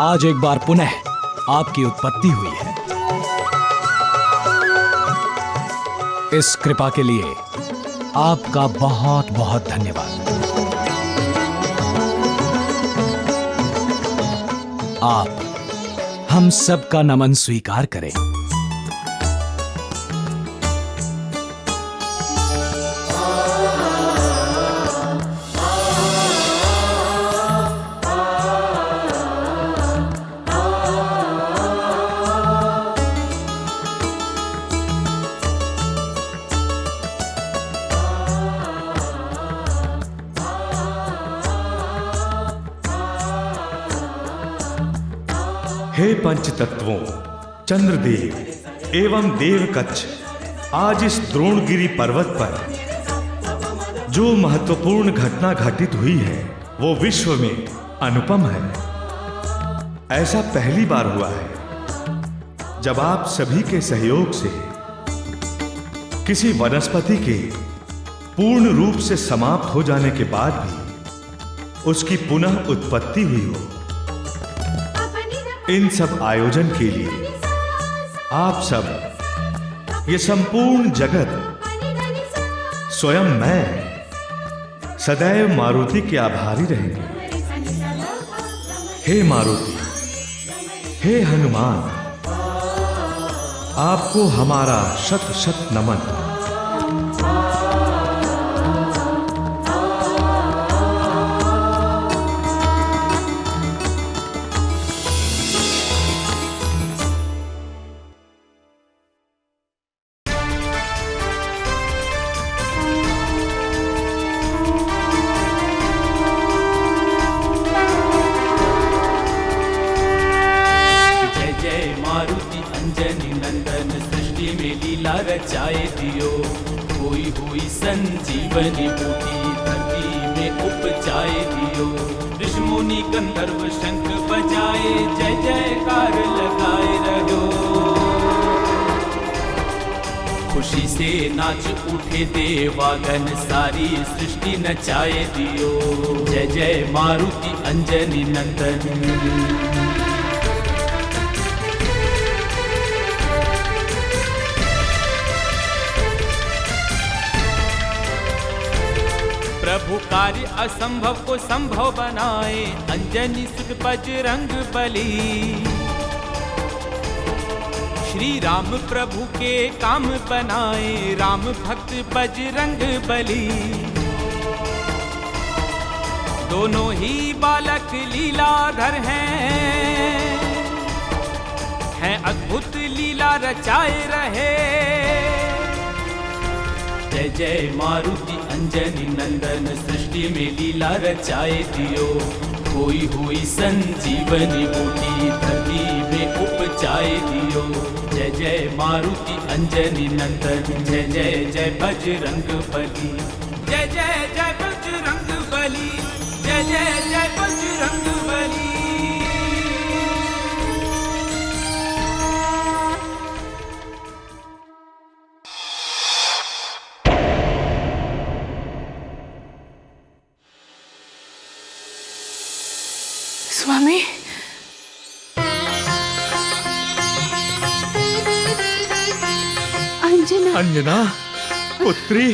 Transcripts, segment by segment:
आज एक बार पुनः आपकी उत्पत्ति हुई है। इस कृपा के लिए आपका बहुत बहुत धन्यवाद। आप हम सबका नमन स्वीकार करें। हे पंचतत्वों, चंद्रदेव एवं देवकच्छ, आज इस द्रोणगिरि पर्वत पर जो महत्वपूर्ण घटना घटित हुई है वो विश्व में अनुपम है। ऐसा पहली बार हुआ है जब आप सभी के सहयोग से किसी वनस्पति के पूर्ण रूप से समाप्त हो जाने के बाद भी उसकी पुनः उत्पत्ति हुई हो। इन सब आयोजन के लिए आप सब, ये संपूर्ण जगत, स्वयं मैं सदैव मारुति के आभारी रहेंगे। हे मारुति, हे हनुमान, आपको हमारा शत शत नमन। रचाए दियो, कोई हुई संजीवनी बूटी धरती में उपजाए दियो। ऋषि मुनि गंधर्व शंख बजाए, जय जयकार लगाए रहो। खुशी से नाच उठे देवागन, सारी सृष्टि नचाए दियो। जय जय मारुति अंजनी नंदन। प्रभु कार्य असंभव को संभव बनाए, अंजनी सुत बजरंग बली। श्री राम प्रभु के काम बनाए, राम भक्त बजरंग बली। दोनों ही बालक लीलाधर हैं अद्भुत लीला रचाए रहे। जय जय मारुति अंजनी नंदन, सृष्टि में लीला रचाए दियो। कोई हुई संजीवनी बूटी धरती में उपजाए दियो। जय जय मारुति अंजनी नंदन, जय जय जय बजरंग बली। जय जय जय बजरंग बली, जय जय जय बजरंग बली। स्वामी, अंजना, अंजना पुत्री,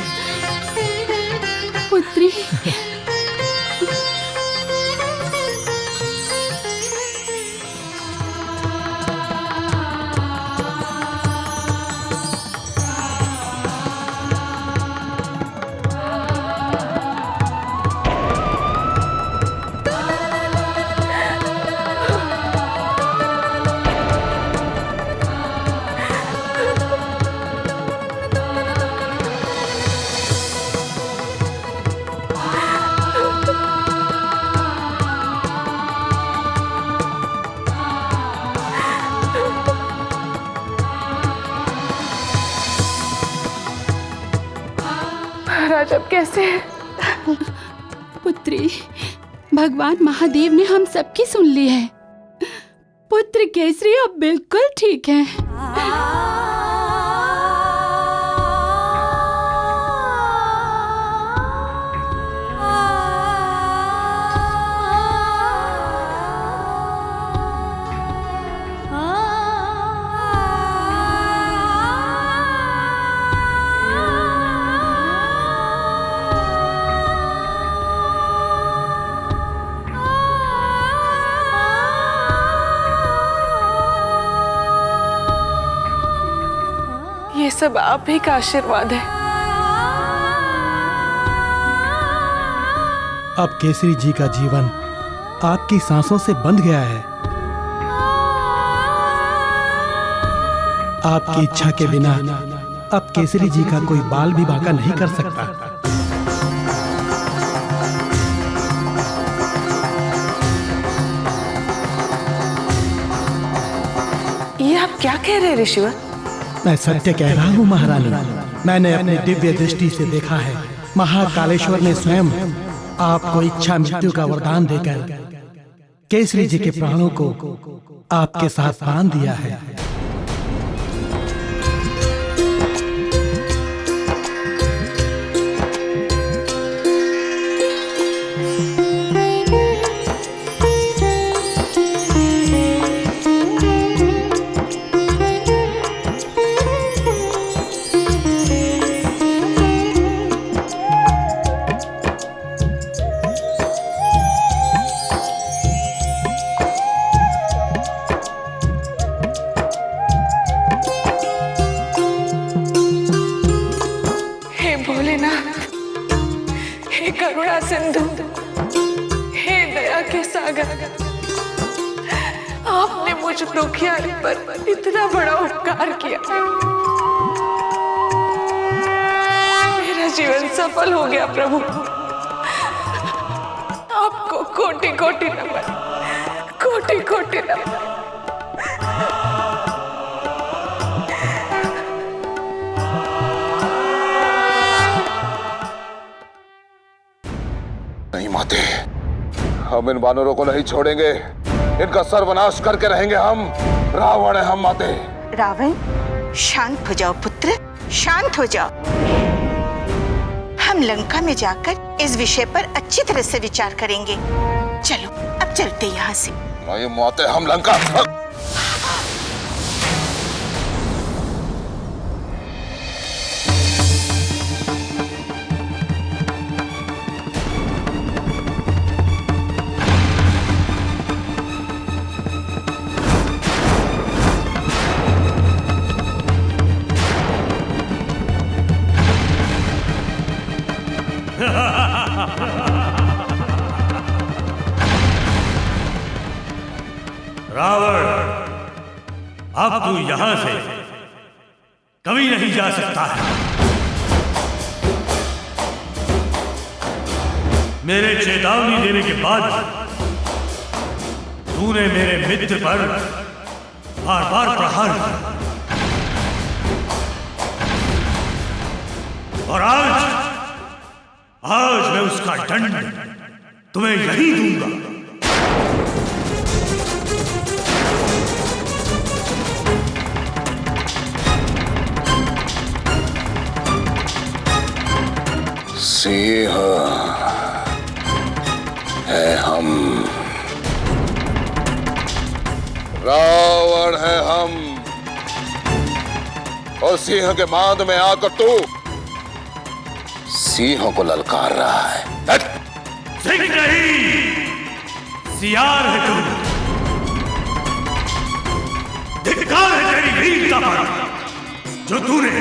पुत्री। महाराज अब कैसे है? पुत्री, भगवान महादेव ने हम सबकी सुन ली है। पुत्र केसरी अब बिल्कुल ठीक है। ये सब आप ही का आशीर्वाद है। अब केसरी जी का जीवन आपकी सांसों से बंध गया है। आपकी इच्छा के बिना अब केसरी जी का कोई बाल भी बांका नहीं कर सकता। ये आप क्या कह रहे हैं ऋषिवर? मैं सत्य कह रहा हूँ महारानी। मैंने अपनी दिव्य दृष्टि से देखा है, महाकालेश्वर ने स्वयं आपको इच्छा मृत्यु का वरदान देकर केसरी जी के प्राणों को आपके साथ बांध दिया है। करुणा सिंधु, हे दया के सागर, आपने मुझ दुखियारी पर इतना बड़ा उपकार किया। मेरा जीवन सफल हो गया प्रभु। आपको कोटि कोटि नमन, कोटि कोटि नमन। नहीं माते, हम इन वानरों को नहीं छोड़ेंगे। इनका सर्वनाश करके रहेंगे हम। रावण है हम माते। रावण, शांत हो जाओ पुत्र, शांत हो जाओ। हम लंका में जाकर इस विषय पर अच्छी तरह से विचार करेंगे। चलो अब चलते यहाँ से। नहीं माते, हम लंका। रावण, अब तू यहां से कभी नहीं जा सकता है। मेरे चेतावनी देने के बाद तूने मेरे मित्र पर बार बार प्रहार किया और आज मैं उसका दंड तुम्हें यही दूंगा। सिंह है हम, रावण है हम, और सिंह के मांद में आकर तू सिंहों को ललकार रहा है। सिंह नहीं, सियार है तू। धिक्कार है तेरी वीरता पर, जो तूने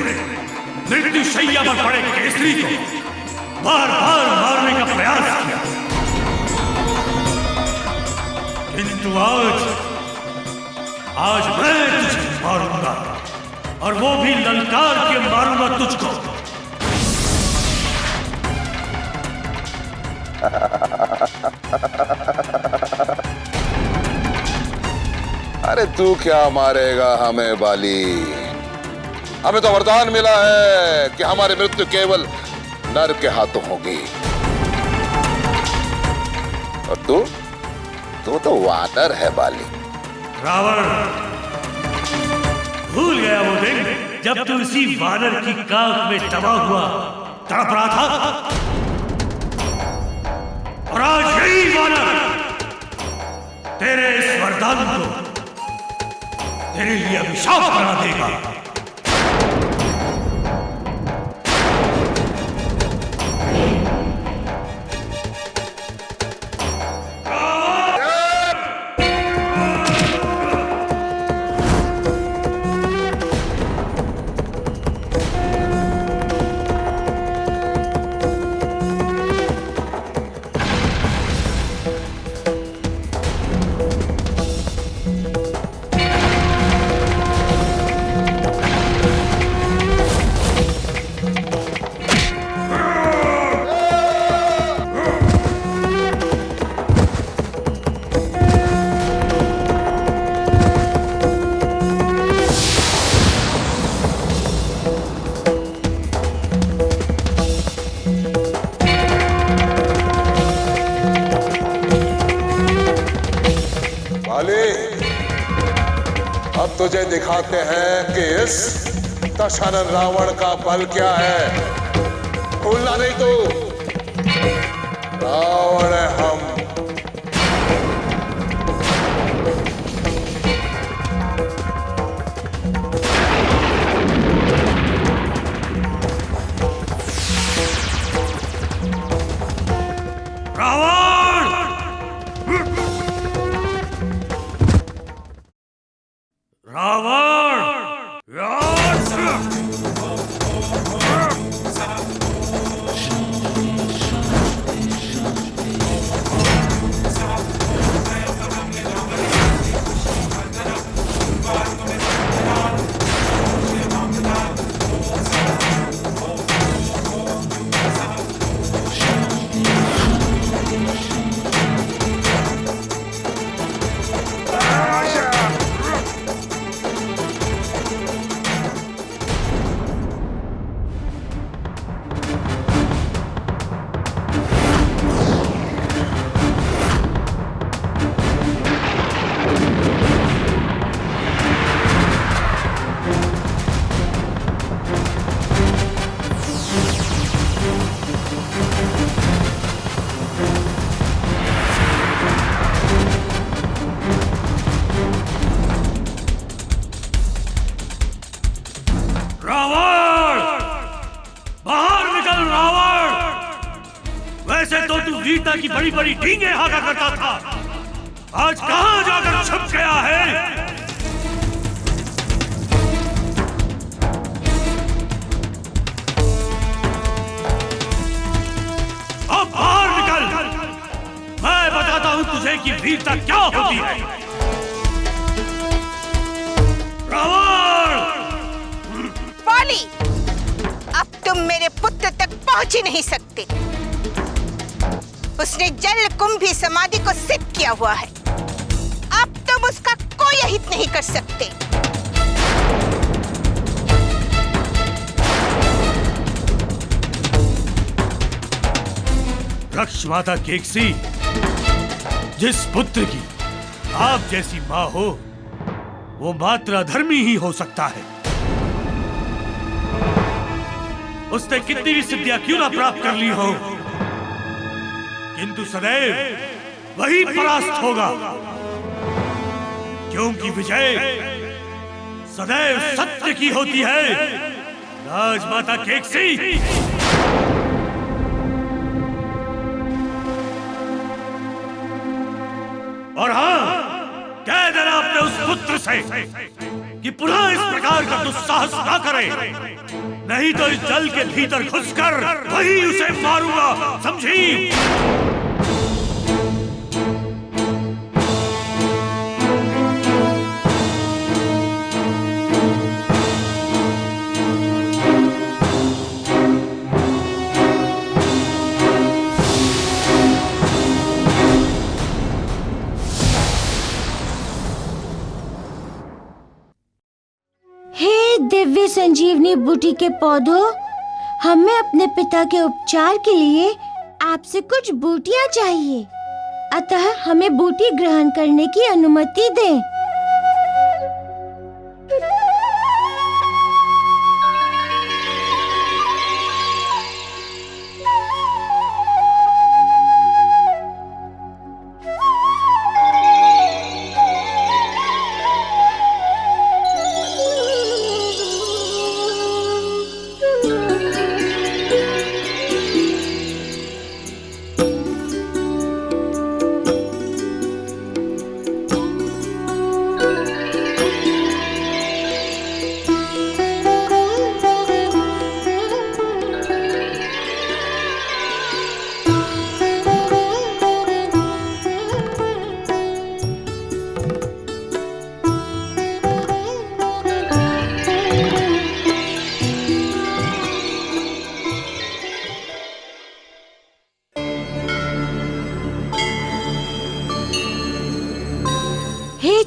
मृत्यु शैया पर पड़े केसरी को बार बार मारने का प्रयास किया। किंतु आज मैं तुझे मारूंगा, और वो भी ललकार के मारूंगा तुझको। अरे तू क्या मारेगा हमें बाली? हमें तो वरदान मिला है कि हमारी मृत्यु केवल नर के हाथों होगी। और तू तो वानर है बाली। रावण, भूल गया वो दिन जब तू इसी वानर की काख में दबा हुआ तड़प रहा था? और आज यही वानर तेरे इस वरदान को तेरे लिए अभिशाप बना देगा। अब तुझे दिखाते हैं कि इस दशरथ रावण का बल क्या है। भूलना नहीं तू, रावण है हम। वीरता की बड़ी बड़ी डींगे हाका करता था, आज कहां जाकर छुप गया है? अब बाहर निकल, मैं बताता हूं तुझे कि वीरता क्या होती है। रावण! बाली, अब तुम मेरे पुत्र तक पहुंच ही नहीं सकते। उसने जल कुंभी समाधि को सिद्ध किया हुआ है, अब तुम उसका कोई अहित नहीं कर सकते। रक्षमाता केकसी, जिस पुत्र की आप जैसी मां हो, वो मात्र अधर्मी ही हो सकता है। उसने कितनी भी सिद्धियां क्यों ना प्राप्त कर ली हो, किंतु सदैव वही परास्त होगा, क्योंकि विजय सदैव सत्य की होती है। राजमाता केकसी, और हाँ, कह देना अपने उस पुत्र से कि पुनः इस प्रकार का दुस्साहस ना करे, नहीं तो इस जल के भीतर घुसकर वही उसे मारूंगा, समझी? दिव्य संजीवनी बूटी के पौधों, हमें अपने पिता के उपचार के लिए आपसे कुछ बूटियां चाहिए, अतः हमें बूटी ग्रहण करने की अनुमति दें।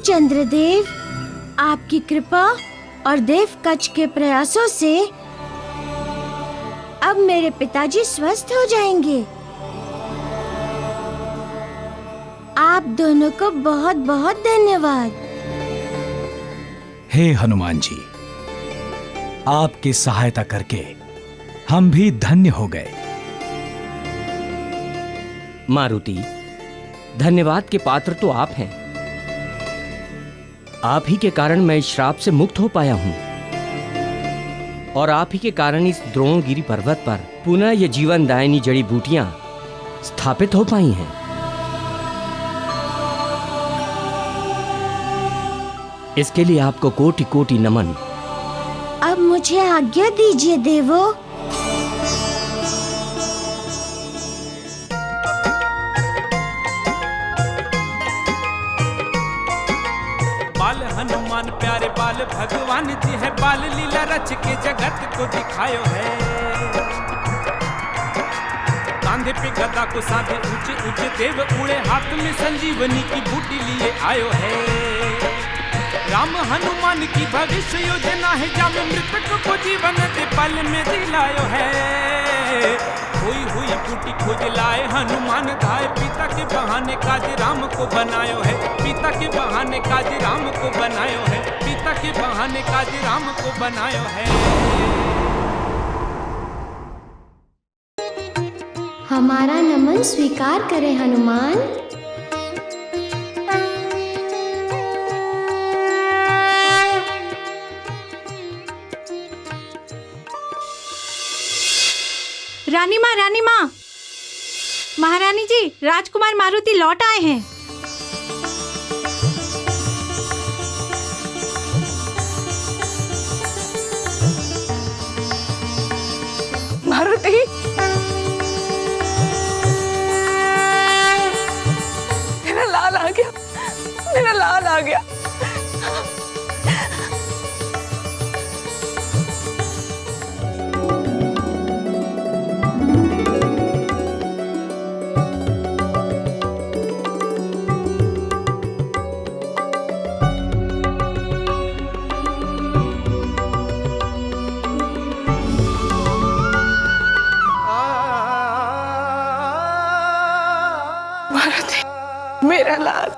चंद्रदेव, आपकी कृपा और देव कच्छ के प्रयासों से अब मेरे पिताजी स्वस्थ हो जाएंगे। आप दोनों को बहुत बहुत धन्यवाद। हे हनुमान जी, आपकी सहायता करके हम भी धन्य हो गए। मारुति, धन्यवाद के पात्र तो आप हैं। आप ही के कारण मैं इस श्राप से मुक्त हो पाया हूं और आप ही के कारण इस द्रोणगिरी पर्वत पर पुनः ये जीवनदायिनी जड़ी बूटियां स्थापित हो पाई हैं। इसके लिए आपको कोटि कोटि नमन। अब मुझे आज्ञा दीजिए देवो। बाल हनुमान प्यारे बाल भगवान जी है, बाल लीला रच के जगत को दिखायो है। कांधे पे गदा को साधे ऊंचे ऊंचे देव उड़े, हाथ में संजीवनी की बूटी लिए आयो है। राम हनुमान की भविष्य योजना है, जब मृतक को जीवन दे पल में दिलायो है। हुई हुई बूटी खोज लाए हनुमान धाय, पिता के बहाने काज राम को बनायो है। पिता के बहाने काज राम को बनायो है। पिता के बहाने काज राम को बनायो है। हमारा नमन स्वीकार करें हनुमान। रानी माँ, महारानी जी, राजकुमार मारुति लौट आए हैं। मारुति, मेरा लाल आ गया, मेरा लाल आ गया। मेरा लाल,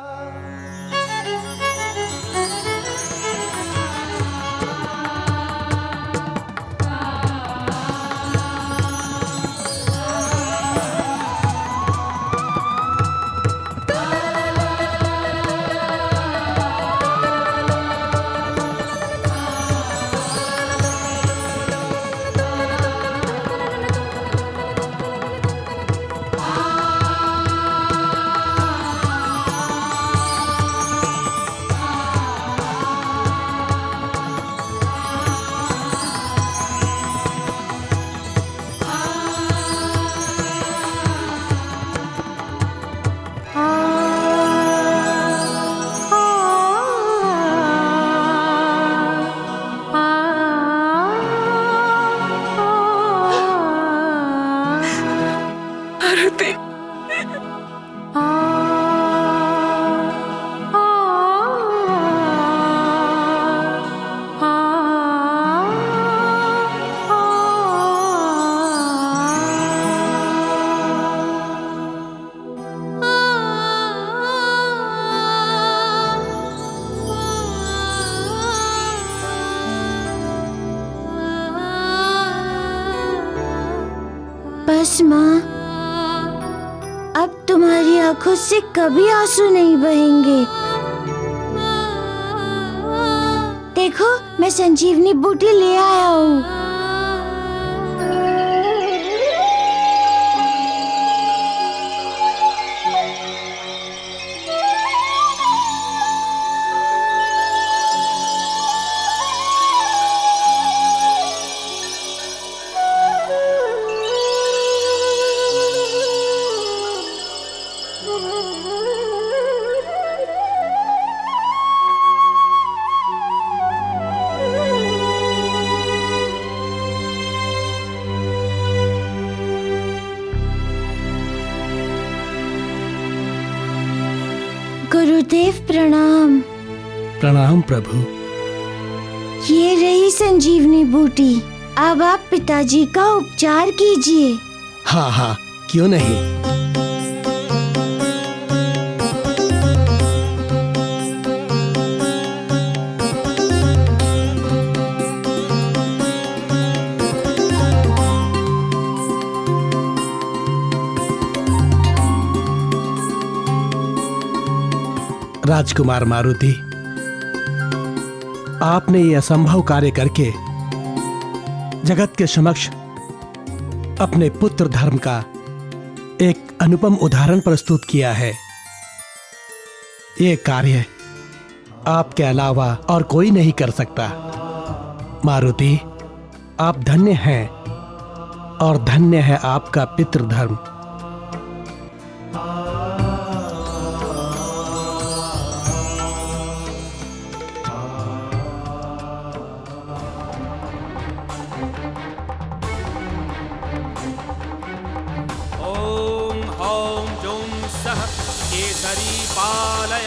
बस माँ, अब तुम्हारी आंखों से कभी आंसू नहीं बहेंगे। देखो, मैं संजीवनी बूटी ले आया हूँ। गुरुदेव प्रणाम। प्रणाम प्रभु। ये रही संजीवनी बूटी। अब आप पिताजी का उपचार कीजिए। हाँ हाँ, क्यों नहीं। राजकुमार मारुति, आपने ये असंभव कार्य करके जगत के समक्ष अपने पुत्र धर्म का एक अनुपम उदाहरण प्रस्तुत किया है। ये कार्य आपके अलावा और कोई नहीं कर सकता। मारुति, आप धन्य हैं और धन्य है आपका पितृधर्म।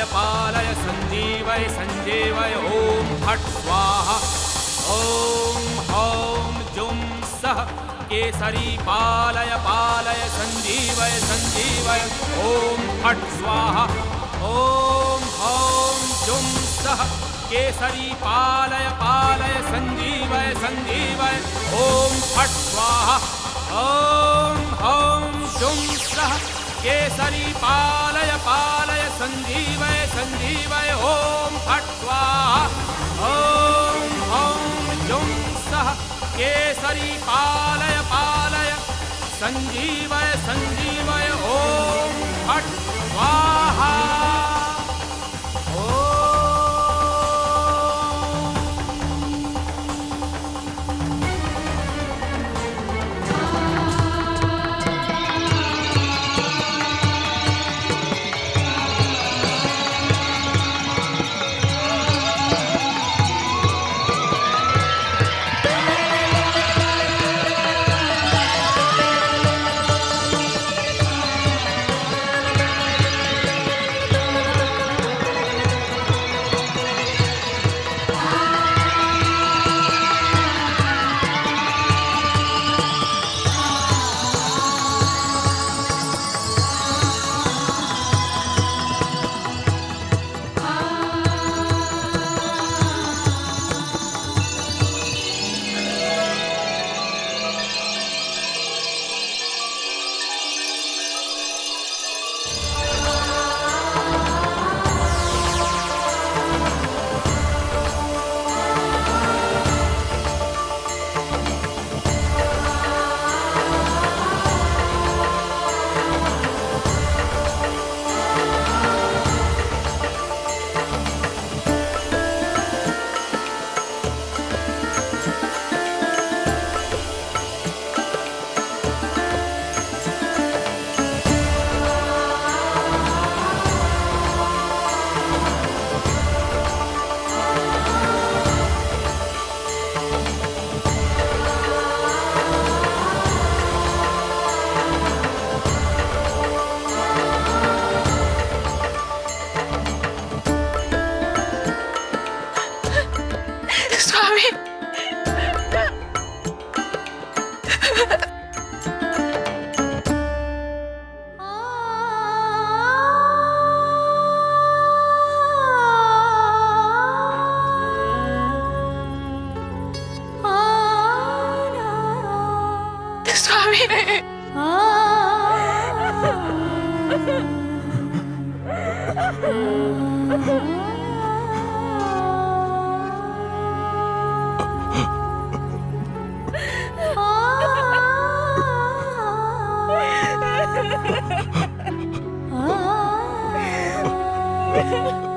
पालय संजीवय संजीवय ओम फट स्वाहा। ओम हौम जुम सह केसरी पालय संजीवय संजीवय ओम फट स्वाहा। ओम हौम जुम सह केसरी पालय संजीवय संजीवय ओम फट स्वाहा। ओम हौम जुम सह केसरी पालय संजीवय संजीवय ओम फट स्वाहा। ओम हौम जुम सह केसरी पालय संजीवय संजीवय ओम फट स्वाहा।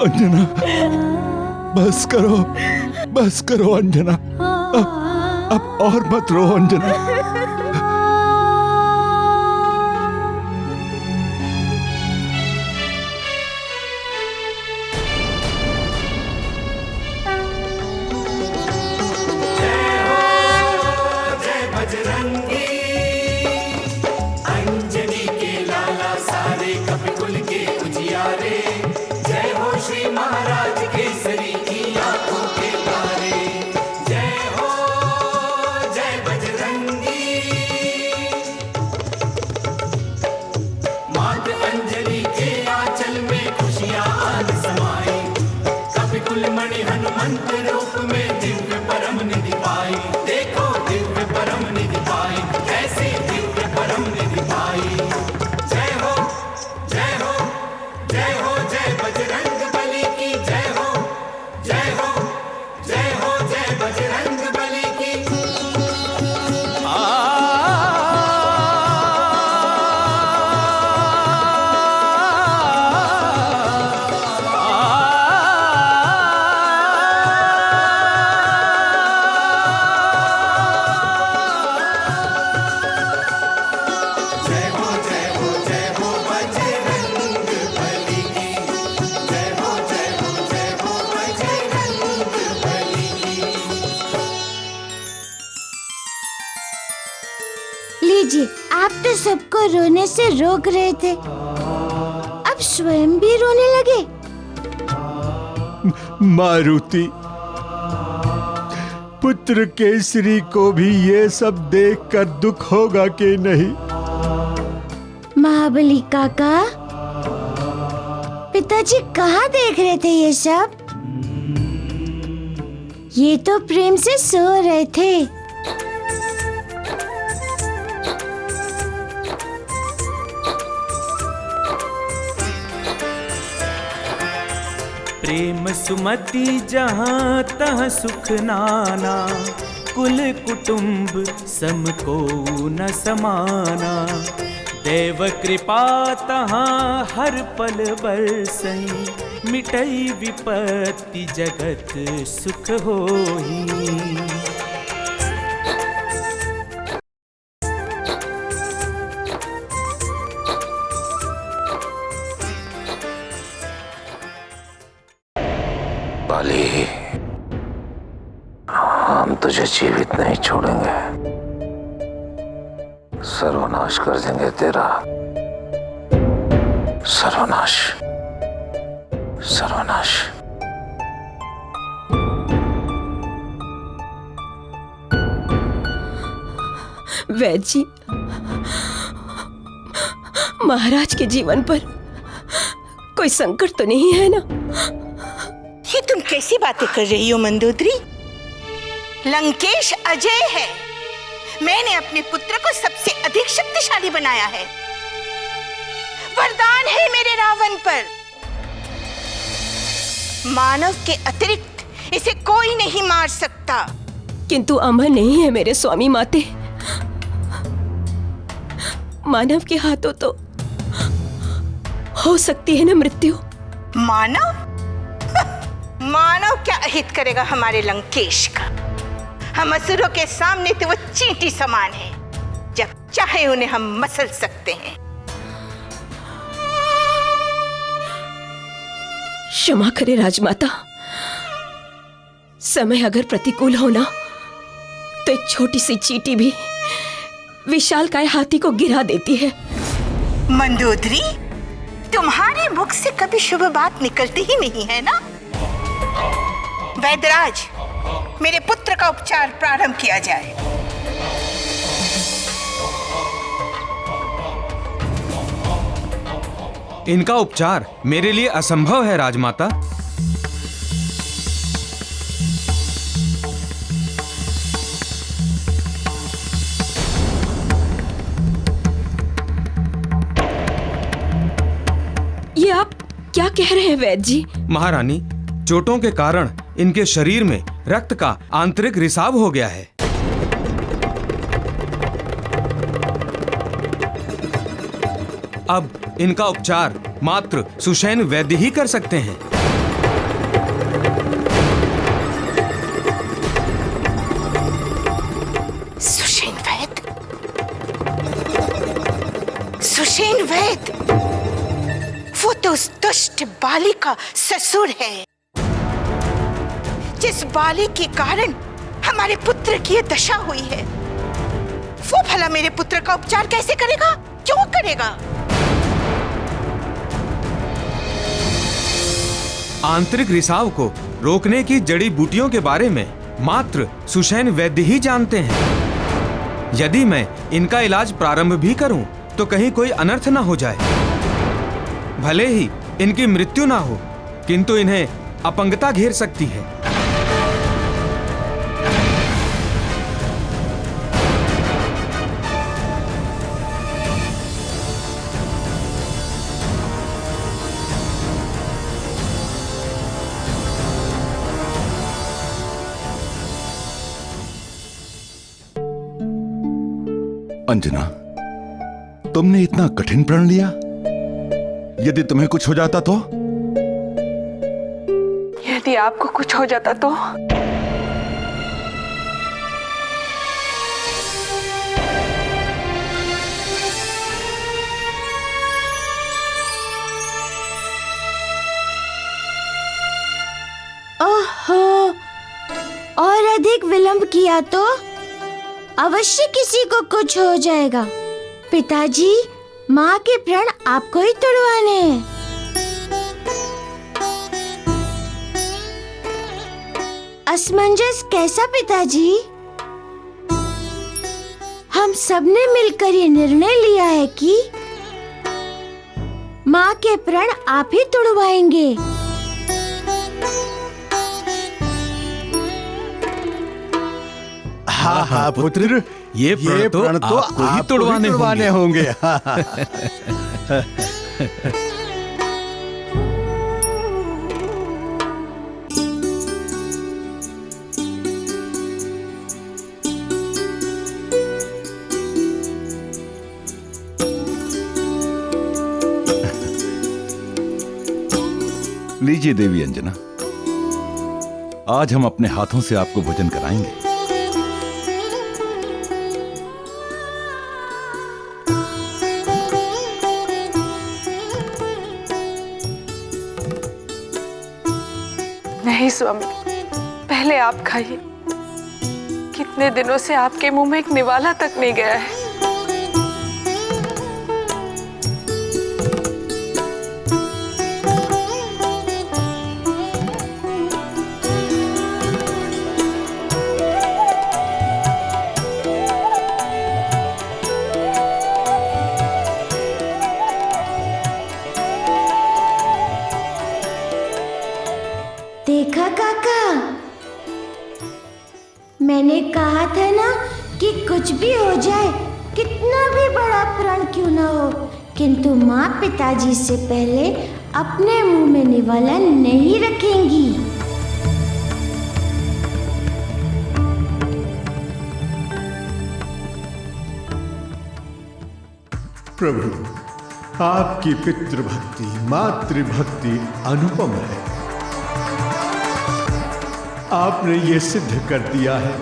अंजना, बस करो अंजना। अब और मत रो अंजना। हनुमंत रूप में दिव्य परम निधि पाई। देखो दिव्य परम निधि पाई, ऐसी दिव्य परम निधि पाई। जय हो जय हो जय हो जय बजरंग बली। लीजिए, आप तो सबको रोने से रोक रहे थे, अब स्वयं भी रोने लगे। मारुति, पुत्र केसरी को भी ये सब देखकर दुख होगा कि नहीं? महाबली काका, पिताजी कहाँ देख रहे थे ये सब? ये तो प्रेम से सो रहे थे। प्रेम सुमति जहाँ तहाँ सुख नाना, कुल कुटुंब सम को न समाना। देव कृपा तहाँ हर पल बरसई, मिटई विपत्ति जगत सुख होई। बाली, हम तुझे जीवित नहीं छोड़ेंगे, सर्वनाश कर देंगे तेरा। सर्वनाश, सर्वनाश। वैद्य जी, महाराज के जीवन पर कोई संकट तो नहीं है ना? ये तुम कैसी बातें कर रही हो मंदोदरी? लंकेश अजय है। मैंने अपने पुत्र को सबसे अधिक शक्तिशाली बनाया है। वरदान है मेरे रावण पर। मानव के अतिरिक्त इसे कोई नहीं मार सकता। किंतु अमर नहीं है मेरे स्वामी माते। मानव के हाथों तो हो सकती है ना मृत्यु। मानव? मानव क्या अहित करेगा हमारे लंकेश का? हम असुरों के सामने तो वो चींटी समान है, जब चाहे उन्हें हम मसल सकते हैं। क्षमा करे राजमाता, समय अगर प्रतिकूल होना तो एक छोटी सी चींटी भी विशालकाय हाथी को गिरा देती है। मंदोदरी, तुम्हारे मुख से कभी शुभ बात निकलती ही नहीं है ना? वैद्यराज, मेरे पुत्र का उपचार प्रारंभ किया जाए। इनका उपचार मेरे लिए असंभव है राजमाता। ये आप क्या कह रहे हैं वैद्य जी? महारानी, चोटों के कारण इनके शरीर में रक्त का आंतरिक रिसाव हो गया है। अब इनका उपचार मात्र सुषेण वैद्य ही कर सकते हैं। सुषेण वैद्य? सुषेण वैद्य? वो तो उस दुष्ट बाली का ससुर है, जिस बाली के कारण हमारे पुत्र की ये दशा हुई है। वो भला मेरे पुत्र का उपचार कैसे करेगा? क्यों करेगा? आंतरिक रिसाव को रोकने की जड़ी बूटियों के बारे में मात्र सुषेण वैद्य ही जानते हैं। यदि मैं इनका इलाज प्रारंभ भी करूं तो कहीं कोई अनर्थ ना हो जाए। भले ही इनकी मृत्यु ना हो, किंतु इन्हें अपंगता घेर सकती है। अंजना, तुमने इतना कठिन प्रण लिया? यदि तुम्हें कुछ हो जाता तो? यदि आपको कुछ हो जाता तो? ओहो, और अधिक विलंब किया तो अवश्य किसी को कुछ हो जाएगा। पिताजी, माँ के प्रण आपको ही तोड़वाने हैं। असमंजस कैसा पिताजी? हम सबने मिलकर ये निर्णय लिया है कि माँ के प्रण आप ही तोड़वाएंगे। हाँ हाँ पुत्र, ये प्रण तो आपको ही तोड़वाने होंगे। लीजिए देवी अंजना, आज हम अपने हाथों से आपको भोजन कराएंगे। नहीं स्वामी, पहले आप खाइए। कितने दिनों से आपके मुंह में एक निवाला तक नहीं गया है। देखा काका, मैंने कहा था ना कि कुछ भी हो जाए, कितना भी बड़ा प्रण क्यों ना हो, किंतु माँ पिताजी से पहले अपने मुंह में निवाला नहीं रखेंगी। प्रभु, आपकी पितृभक्ति, मातृभक्ति अनुपम है। आपने ये सिद्ध कर दिया है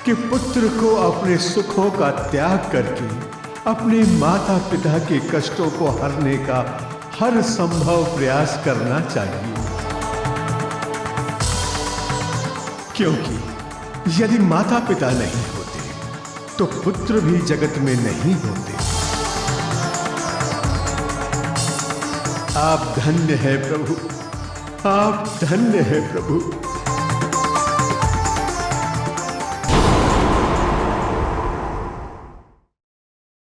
कि पुत्र को अपने सुखों का त्याग करके अपने माता पिता के कष्टों को हरने का हर संभव प्रयास करना चाहिए, क्योंकि यदि माता पिता नहीं होते तो पुत्र भी जगत में नहीं होते। आप धन्य है प्रभु, आप धन्य है प्रभु।